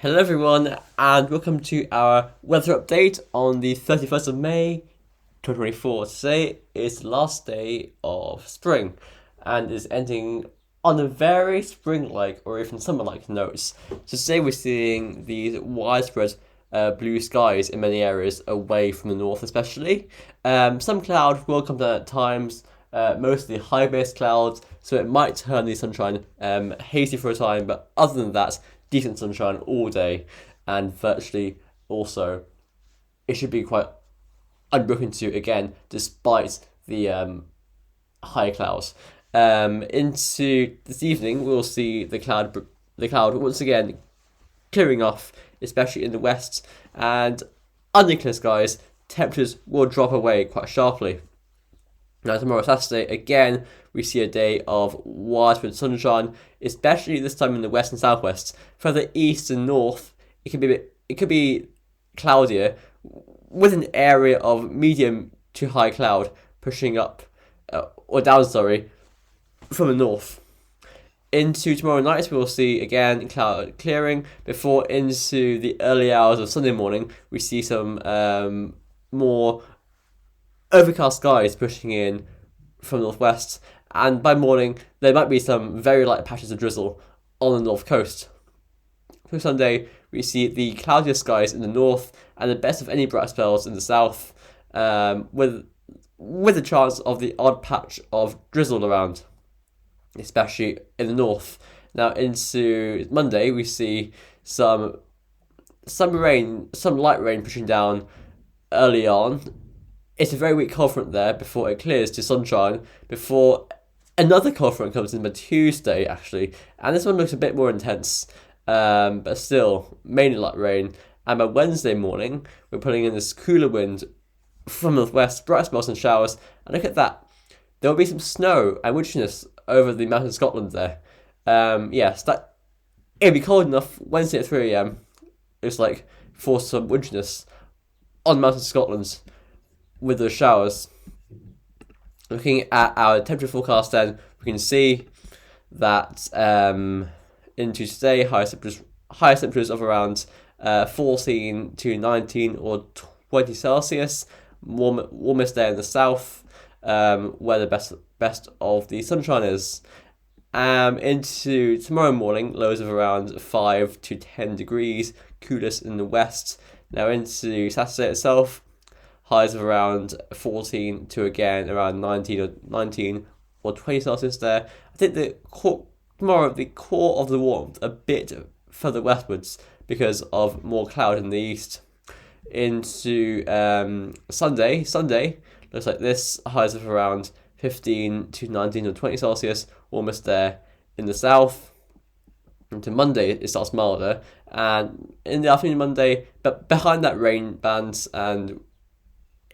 Hello everyone, and welcome to our weather update on the 31st of May 2024. Today is the last day of spring and is ending on a very spring-like or even summer-like note. So today we're seeing these widespread blue skies in many areas away from the north especially. Some cloud will come down at times, mostly high-based clouds, so it might turn the sunshine hazy for a time, but other than that, decent sunshine all day, and virtually also it should be quite unbroken to again despite the high clouds. Into this evening, we'll see the cloud once again clearing off, especially in the west, and under clear skies, temperatures will drop away quite sharply. Now tomorrow, Saturday, again, we see a day of widespread sunshine, especially this time in the west and southwest. Further east and north, it could be cloudier, with an area of medium to high cloud pushing up or down, from the north. Into tomorrow night, we'll see again cloud clearing before into the early hours of Sunday morning. We see some more overcast skies pushing in from northwest, and by morning there might be some very light patches of drizzle on the north coast. For Sunday, we see the cloudiest skies in the north and the best of any bright spells in the south, with a chance of the odd patch of drizzle around, especially in the north. Now into Monday, we see some rain, some light rain pushing down early on. It's a very weak cold front there before it clears to sunshine, before another cold front comes in by Tuesday, actually. And this one looks a bit more intense, but still, mainly light rain. And by Wednesday morning, we're putting in this cooler wind from the northwest, bright spells and showers. And look at that. There will be some snow and winteriness over the mountains of Scotland there. Yes, it'll be cold enough Wednesday at 3 a.m. It's like for some winteriness on the mountains of Scotland, with those showers. Looking at our temperature forecast then, we can see that into today, highest temperatures of around 14 to 19 or 20 Celsius, warmest day in the south, where the best of the sunshine is. Into tomorrow morning, lows of around 5 to 10 degrees, coolest in the west. Now into Saturday itself, highs of around 14 to again around 19 or 20 Celsius there. I think the core of the warmth a bit further westwards because of more cloud in the east. Into Sunday looks like this, highs of around 15 to 19 or 20 Celsius, warmest there in the south. Into Monday, it starts milder, and in the afternoon Monday, but behind that rain band and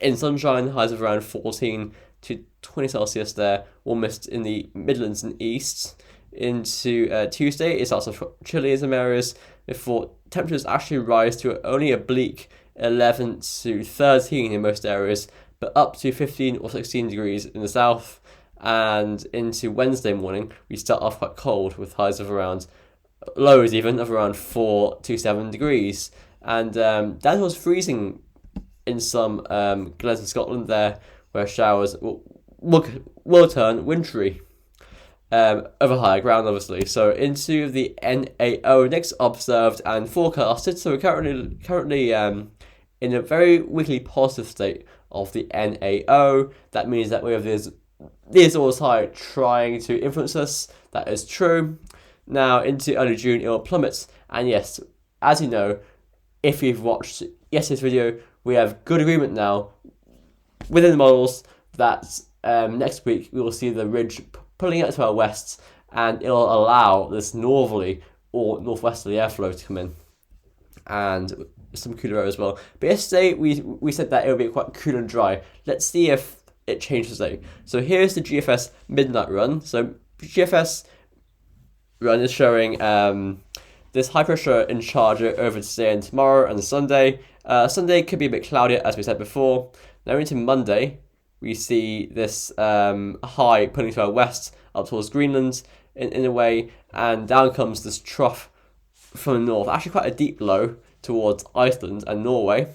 in sunshine, highs of around 14 to 20 Celsius there, warmest in the Midlands and East. Into Tuesday, it starts off chilly in some areas before temperatures actually rise to only a bleak 11 to 13 in most areas, but up to 15 or 16 degrees in the south. And into Wednesday morning, we start off quite cold with highs of around, lows even, of around 4 to 7 degrees. And that was freezing in some glens in Scotland there, where showers will turn wintry over higher ground, obviously. So into the NAO, next observed and forecasted. So we're currently in a very weakly positive state of the NAO. That means that we have these always high trying to influence us. That is true. Now into early June, it will plummet. And yes, as you know, if you've watched yesterday's video, we have good agreement now within the models that next week we will see the ridge pulling out to our west, and it'll allow this northerly or northwesterly airflow to come in, and some cooler air as well. But yesterday we said that it would be quite cool and dry. Let's see if it changes today. So here's the GFS midnight run. So GFS run is showing this high pressure in charge over today and tomorrow and Sunday. Sunday could be a bit cloudier, as we said before. Now into Monday, we see this high pulling to our west up towards Greenland in a way, and down comes this trough from the north, actually quite a deep low towards Iceland and Norway.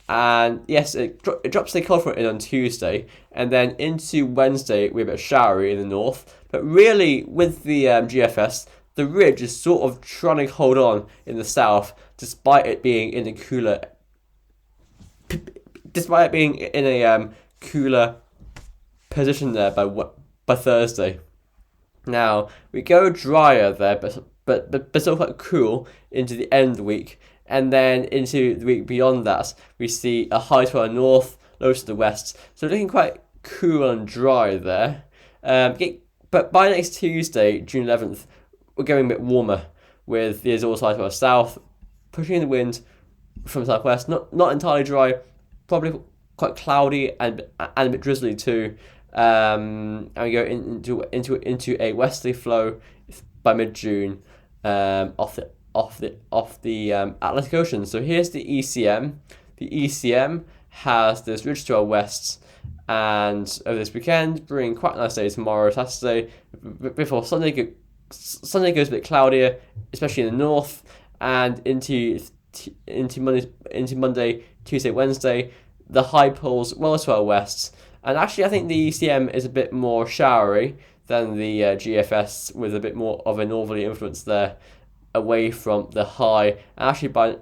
And yes, it drops the cold front in on Tuesday, and then into Wednesday we're a bit showery in the north. But really, with the GFS, the ridge is sort of trying to hold on in the south, despite it being in a cooler, cooler position there by Thursday. Now we go drier there, but still quite cool into the end of the week. And then into the week beyond that, we see a high to our north, low to the west. So looking quite cool and dry there. But by next Tuesday, June 11th, we're going a bit warmer with the Azores high to our south, pushing the wind from the southwest. Not entirely dry, probably quite cloudy and a bit drizzly too. And we go into a westerly flow by mid-June off the Atlantic Ocean. So here's the ECM. The ECM has this ridge to our west, and over this weekend, bringing quite a nice day tomorrow, Saturday, before Sunday goes a bit cloudier, especially in the north, and into Monday, Tuesday, Wednesday, the high pulls well to our west. And actually, I think the ECM is a bit more showery than the GFS, with a bit more of a northerly influence there, away from the high. And actually, by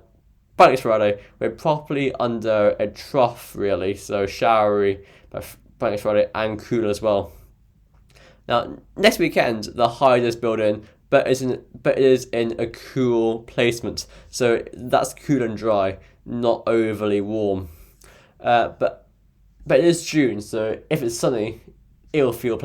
next Friday, we're properly under a trough, really. So showery by next Friday and cool as well. Now, next weekend, the high does build in, but it is in a cool placement. So that's cool and dry, not overly warm. But it is June, so if it's sunny, it'll feel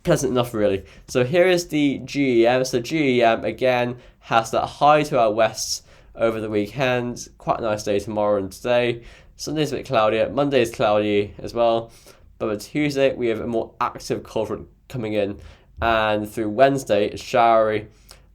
pleasant enough, really. So here is the GEM. So GEM again has that high to our west over the weekend. Quite a nice day tomorrow and today. Sunday's a bit cloudier. Monday's cloudy as well. But on Tuesday we have a more active cold front coming in, and through Wednesday it's showery.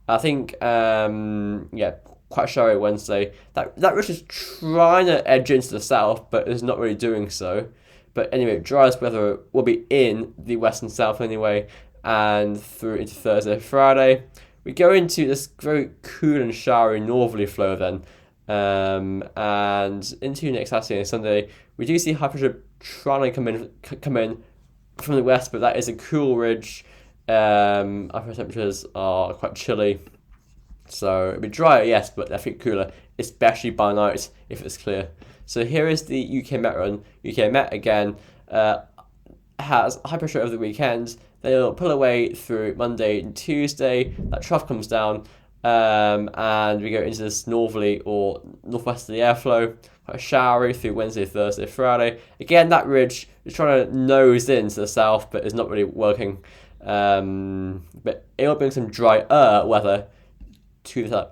I think quite showery Wednesday. That ridge is trying to edge into the south, but is not really doing so. But anyway, driest weather will be in the west and south anyway, and through into Thursday, Friday. We go into this very cool and showery northerly flow then, and into next Saturday and Sunday. We do see high pressure trying to come in from the west, but that is a cool ridge. Upper temperatures are quite chilly, so it'll be drier, yes, but definitely cooler, especially by night if it's clear. So here is the UK Met run. UK Met again has high pressure over the weekend. They'll pull away through Monday and Tuesday. That trough comes down, and we go into this northerly or northwesterly airflow. Quite showery through Wednesday, Thursday, Friday. Again, that ridge is trying to nose into the south, but is not really working. But it'll bring some drier weather to the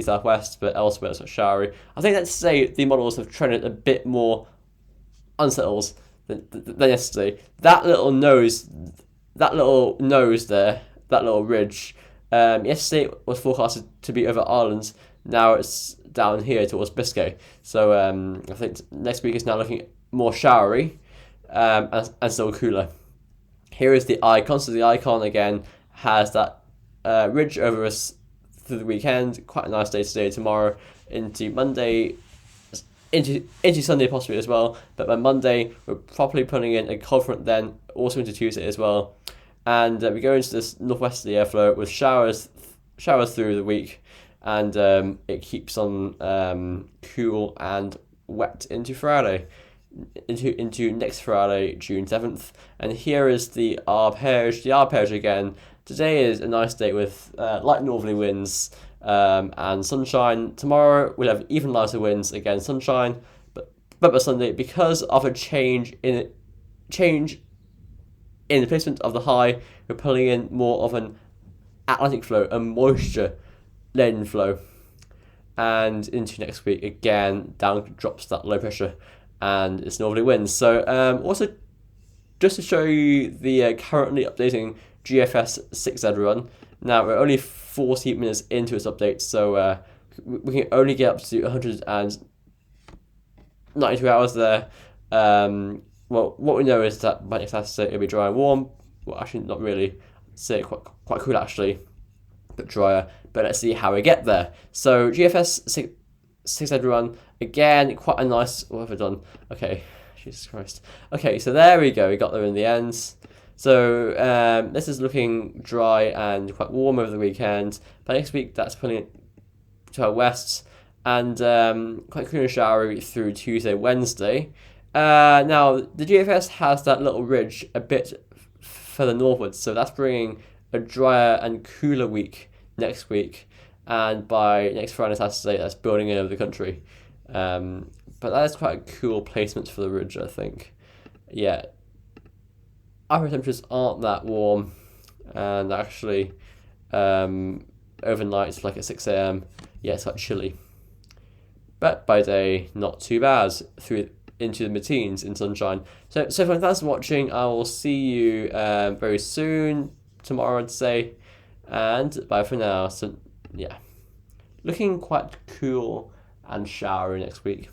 southwest, but elsewhere it's showery. I think let's say the models have trended a bit more unsettled than yesterday. That little nose there, that little ridge. Yesterday was forecasted to be over Ireland. Now it's down here towards Biscay. So I think next week is now looking more showery and still cooler. Here is the icon. So the icon again has that ridge over us through the weekend. Quite a nice day today, tomorrow, into Monday, into Sunday possibly as well. But by Monday we're properly putting in a cold front, then also into Tuesday as well. And we go into this northwesterly airflow with showers through the week, and it keeps on cool and wet into Friday, into next Friday, June 7th. And here is the arpège. The arpège again. Today is a nice day with light northerly winds and sunshine. Tomorrow we'll have even lighter winds, again sunshine. But by Sunday, because of a change in the placement of the high, we're pulling in more of an Atlantic flow, a moisture-laden flow. And into next week, again, down drops that low pressure and it's northerly winds. So also, just to show you the currently updating GFS 6Z run. Now, we're only 40 minutes into its update, so we can only get up to 192 hours there. Well, what we know is that by next Saturday it'll be dry and warm. Well, actually, not really. Say quite cool actually. bit drier, but let's see how we get there. So GFS 600 run, again, quite a nice, what have I done? Okay, Jesus Christ. Okay, so there we go, we got there in the end. So this is looking dry and quite warm over the weekend, but next week that's pulling to our west, and quite cool and showery through Tuesday, Wednesday. Now, the GFS has that little ridge a bit further northwards, so that's bringing a drier and cooler week next week, and by next Friday, Saturday, that's building in over the country. But that is quite a cool placement for the ridge, I think. Yeah, upper temperatures aren't that warm, and actually, overnight, like at 6 a.m, yeah, it's quite chilly. But by day, not too bad, through into the mid-teens in sunshine. So thanks for watching. I will see you very soon, tomorrow I'd say, and bye for now. So yeah, looking quite cool and showery next week.